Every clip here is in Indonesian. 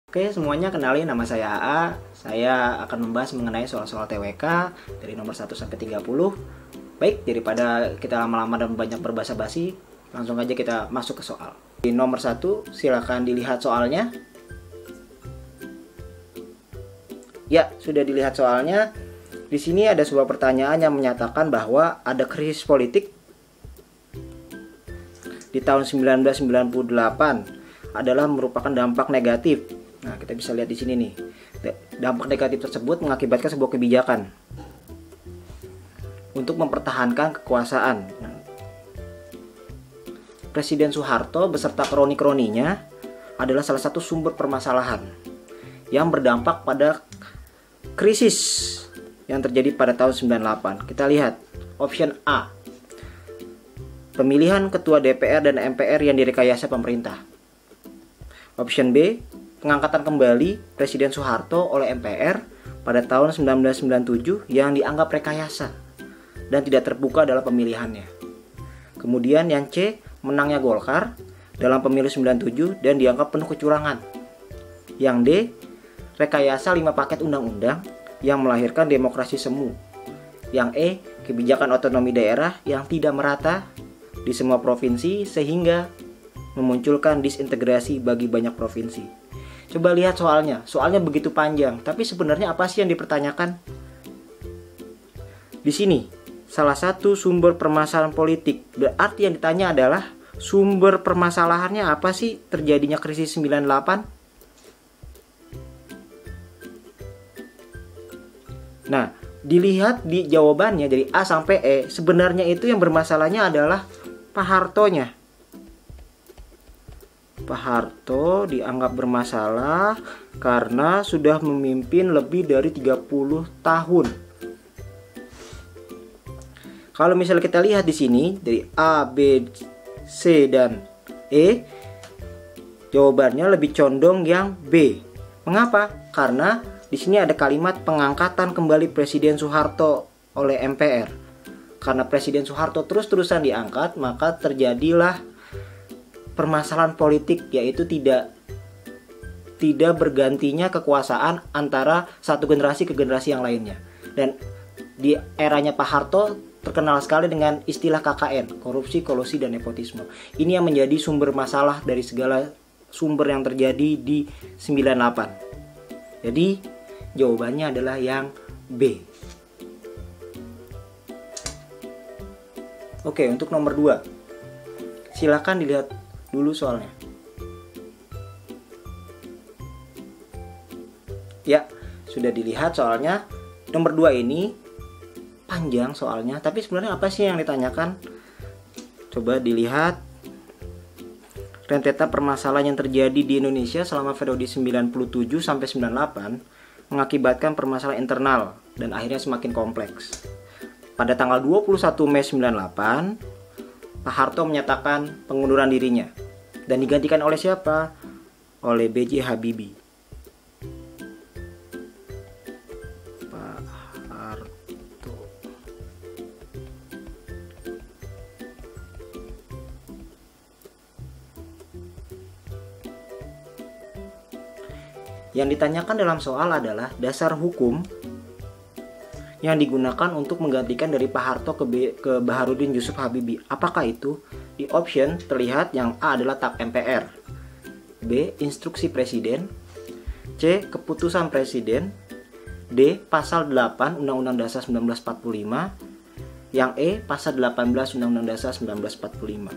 Oke semuanya, kenalin nama saya AA. Saya akan membahas mengenai soal-soal TWK dari nomor 1 sampai 30. Baik, daripada kita lama-lama dan banyak berbahasa basi, langsung aja kita masuk ke soal. Di nomor 1, silakan dilihat soalnya. Ya, sudah dilihat soalnya. Di sini ada sebuah pertanyaan yang menyatakan bahwa ada krisis politik di tahun 1998 adalah merupakan dampak negatif. Nah, kita bisa lihat di sini nih. Dampak negatif tersebut mengakibatkan sebuah kebijakan untuk mempertahankan kekuasaan. Presiden Soeharto beserta kroni-kroninya adalah salah satu sumber permasalahan yang berdampak pada krisis yang terjadi pada tahun 98. Kita lihat option A. Pemilihan ketua DPR dan MPR yang direkayasa pemerintah. Option B. Pengangkatan kembali Presiden Soeharto oleh MPR pada tahun 1997 yang dianggap rekayasa dan tidak terbuka dalam pemilihannya. Kemudian yang C, menangnya Golkar dalam pemilu 97 dan dianggap penuh kecurangan. Yang D, rekayasa 5 paket undang-undang yang melahirkan demokrasi semu. Yang E, kebijakan otonomi daerah yang tidak merata di semua provinsi sehingga memunculkan disintegrasi bagi banyak provinsi. Coba lihat soalnya begitu panjang, tapi sebenarnya apa sih yang dipertanyakan? Di sini, salah satu sumber permasalahan politik, berarti yang ditanya adalah sumber permasalahannya apa sih terjadinya krisis 98? Nah, dilihat di jawabannya dari A sampai E, sebenarnya itu yang bermasalahnya adalah Pak Hartonya. Pak Harto dianggap bermasalah karena sudah memimpin lebih dari 30 tahun. Kalau misalnya kita lihat di sini dari A, B, C dan E, jawabannya lebih condong yang B. Mengapa? Karena di sini ada kalimat pengangkatan kembali Presiden Soeharto oleh MPR. Karena Presiden Soeharto terus-terusan diangkat, maka terjadilah permasalahan politik, yaitu tidak bergantinya kekuasaan antara satu generasi ke generasi yang lainnya. Dan di eranya Pak Harto terkenal sekali dengan istilah KKN, korupsi, kolusi, dan nepotisme. Ini yang menjadi sumber masalah dari segala sumber yang terjadi di 98. Jadi jawabannya adalah yang B. Oke, untuk nomor 2, silakan dilihat dulu soalnya. Ya, sudah dilihat soalnya. Nomor 2 ini panjang soalnya, tapi sebenarnya apa sih yang ditanyakan? Coba dilihat rentetan permasalahan yang terjadi di Indonesia selama periode 97 sampai 98 mengakibatkan permasalahan internal dan akhirnya semakin kompleks. Pada tanggal 21 Mei 98, Pak Harto menyatakan pengunduran dirinya dan digantikan oleh siapa? Oleh B.J. Habibie. Pak Harto. Yang ditanyakan dalam soal adalah dasar hukum yang digunakan untuk menggantikan dari Pak Harto ke Baharudin Yusuf Habibie. Apakah itu? Di option terlihat yang A adalah TAP MPR, B. Instruksi Presiden, C. Keputusan Presiden, D. Pasal 8 Undang-Undang Dasar 1945, yang E. Pasal 18 Undang-Undang Dasar 1945.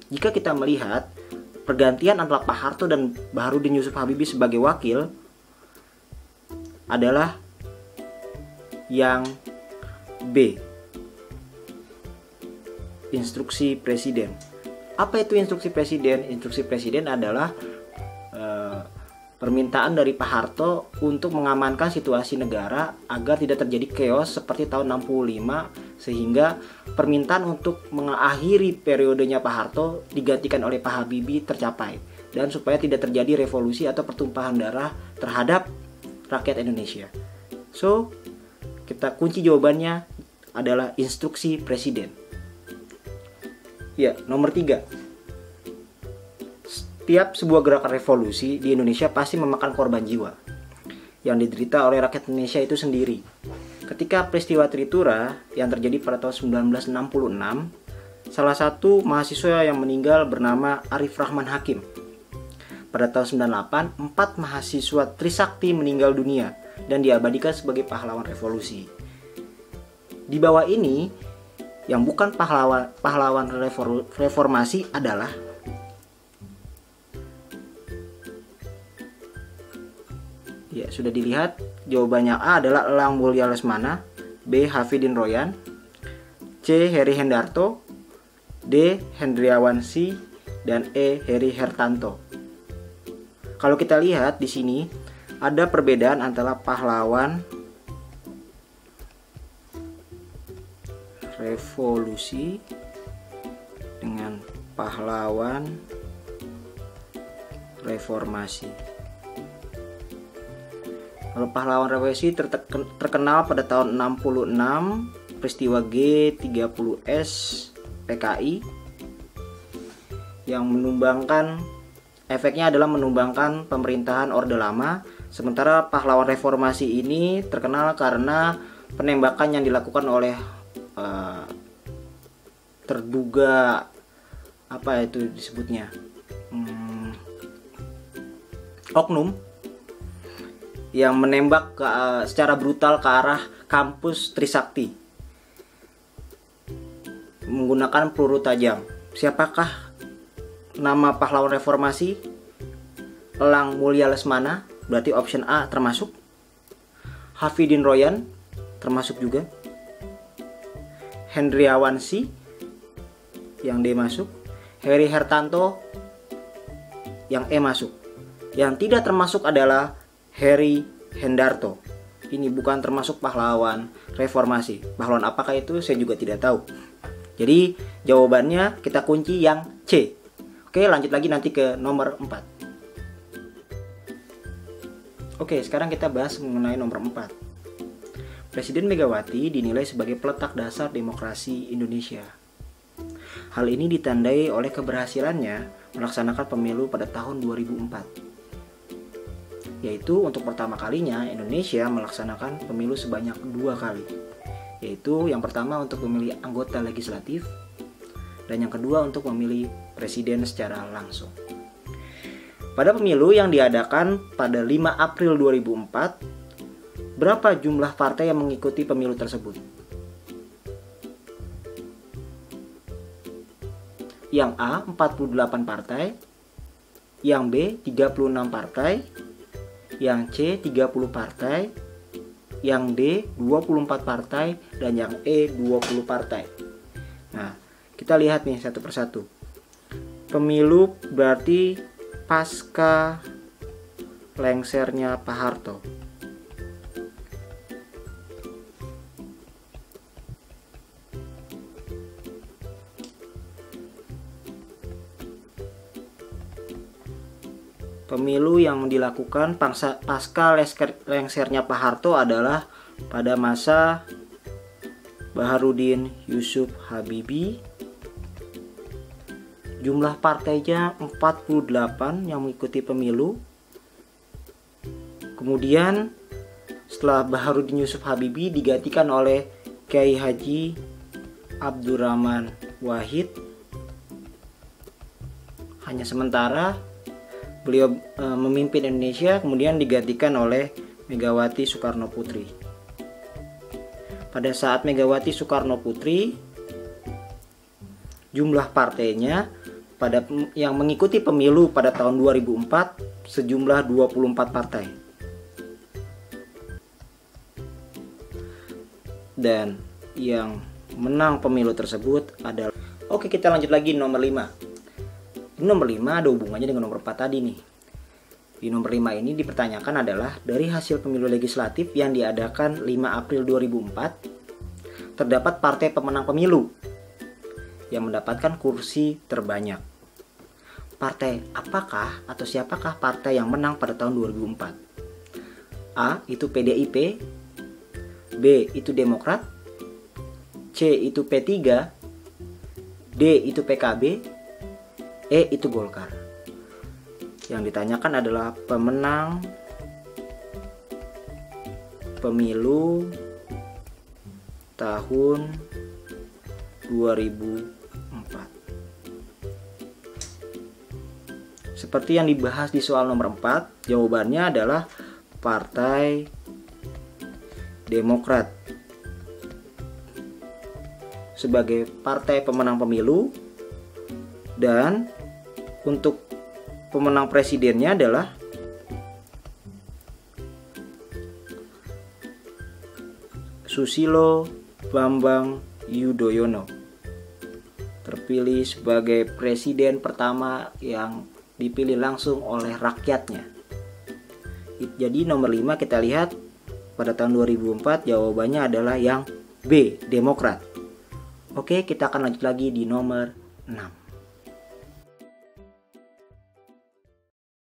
Jika kita melihat pergantian antara Pak Harto dan Baharudin Yusuf Habibie sebagai wakil adalah yang B, instruksi presiden. Apa itu instruksi presiden? Instruksi presiden adalah permintaan dari Pak Harto untuk mengamankan situasi negara agar tidak terjadi chaos seperti tahun 65, sehingga permintaan untuk mengakhiri periodenya Pak Harto digantikan oleh Pak Habibie tercapai, dan supaya tidak terjadi revolusi atau pertumpahan darah terhadap rakyat Indonesia. So, kita kunci jawabannya adalah instruksi presiden. Ya, nomor 3. Tiap sebuah gerakan revolusi di Indonesia pasti memakan korban jiwa yang diderita oleh rakyat Indonesia itu sendiri. Ketika peristiwa Tripura yang terjadi pada tahun 1966, salah satu mahasiswa yang meninggal bernama Arif Rahman Hakim. Pada tahun 98, 4 mahasiswa Trisakti meninggal dunia dan diabadikan sebagai pahlawan revolusi. Di bawah ini, yang bukan pahlawan reformasi adalah ya, sudah dilihat. Jawabannya A adalah Elang Mulya Lesmana, B. Hafidin Royan, C. Heri Hendarto, D. Hendriawansi, dan E. Heri Hertanto. Kalau kita lihat di sini ada perbedaan antara pahlawan revolusi dengan pahlawan reformasi. Kalau pahlawan revolusi terkenal pada tahun 66, peristiwa G30S PKI yang efeknya adalah menumbangkan pemerintahan Orde Lama. Sementara pahlawan reformasi ini terkenal karena penembakan yang dilakukan oleh terduga apa itu disebutnya oknum yang menembak secara brutal ke arah kampus Trisakti menggunakan peluru tajam. Siapakah nama pahlawan reformasi? Elang Mulya Lesmana, berarti option A termasuk. Hafidin Royan termasuk juga. Hendriawansi yang D masuk. Heri Hertanto yang E masuk. Yang tidak termasuk adalah Heri Hendarto. Ini bukan termasuk pahlawan reformasi. Pahlawan apakah itu saya juga tidak tahu. Jadi jawabannya kita kunci yang C. Oke, lanjut lagi nanti ke nomor 4. Oke, sekarang kita bahas mengenai nomor 4. Presiden Megawati dinilai sebagai peletak dasar demokrasi Indonesia. Hal ini ditandai oleh keberhasilannya melaksanakan pemilu pada tahun 2004. Yaitu untuk pertama kalinya Indonesia melaksanakan pemilu sebanyak 2 kali. Yaitu yang pertama untuk memilih anggota legislatif dan yang kedua untuk memilih presiden secara langsung. Pada pemilu yang diadakan pada 5 April 2004, berapa jumlah partai yang mengikuti pemilu tersebut? Yang A 48 partai, yang B 36 partai, yang C 30 partai, yang D 24 partai, dan yang E 20 partai. Nah, kita lihat nih satu persatu. Pemilu berarti pasca lengsernya Pak Harto. Pemilu yang dilakukan pasca lengsernya Pak Harto adalah pada masa Baharudin Yusuf Habibie. Jumlah partainya 48 yang mengikuti pemilu. Kemudian setelah Baharudin Yusuf Habibie digantikan oleh Kiai Haji Abdurrahman Wahid. Hanya sementara beliau memimpin Indonesia, kemudian digantikan oleh Megawati Soekarno Putri. Pada saat Megawati Soekarno Putri, jumlah partainya yang mengikuti pemilu pada tahun 2004 sejumlah 24 partai. Dan yang menang pemilu tersebut adalah... Oke, kita lanjut lagi nomor 5. Nomor 5 ada hubungannya dengan nomor 4 tadi nih. Di nomor 5 ini dipertanyakan adalah dari hasil pemilu legislatif yang diadakan 5 April 2004, terdapat partai pemenang pemilu yang mendapatkan kursi terbanyak. Partai apakah atau siapakah partai yang menang pada tahun 2004? A. Itu PDIP, B. Itu Demokrat, C. Itu P3, D. Itu PKB, E. Itu Golkar. Yang ditanyakan adalah pemenang pemilu tahun 2004. Seperti yang dibahas di soal nomor 4, jawabannya adalah Partai Demokrat. Sebagai partai pemenang pemilu, dan untuk pemenang presidennya adalah Susilo Bambang Yudhoyono, terpilih sebagai presiden pertama yang dipilih langsung oleh rakyatnya. Jadi nomor 5 kita lihat pada tahun 2004 jawabannya adalah yang B, Demokrat. Oke, kita akan lanjut lagi di nomor 6.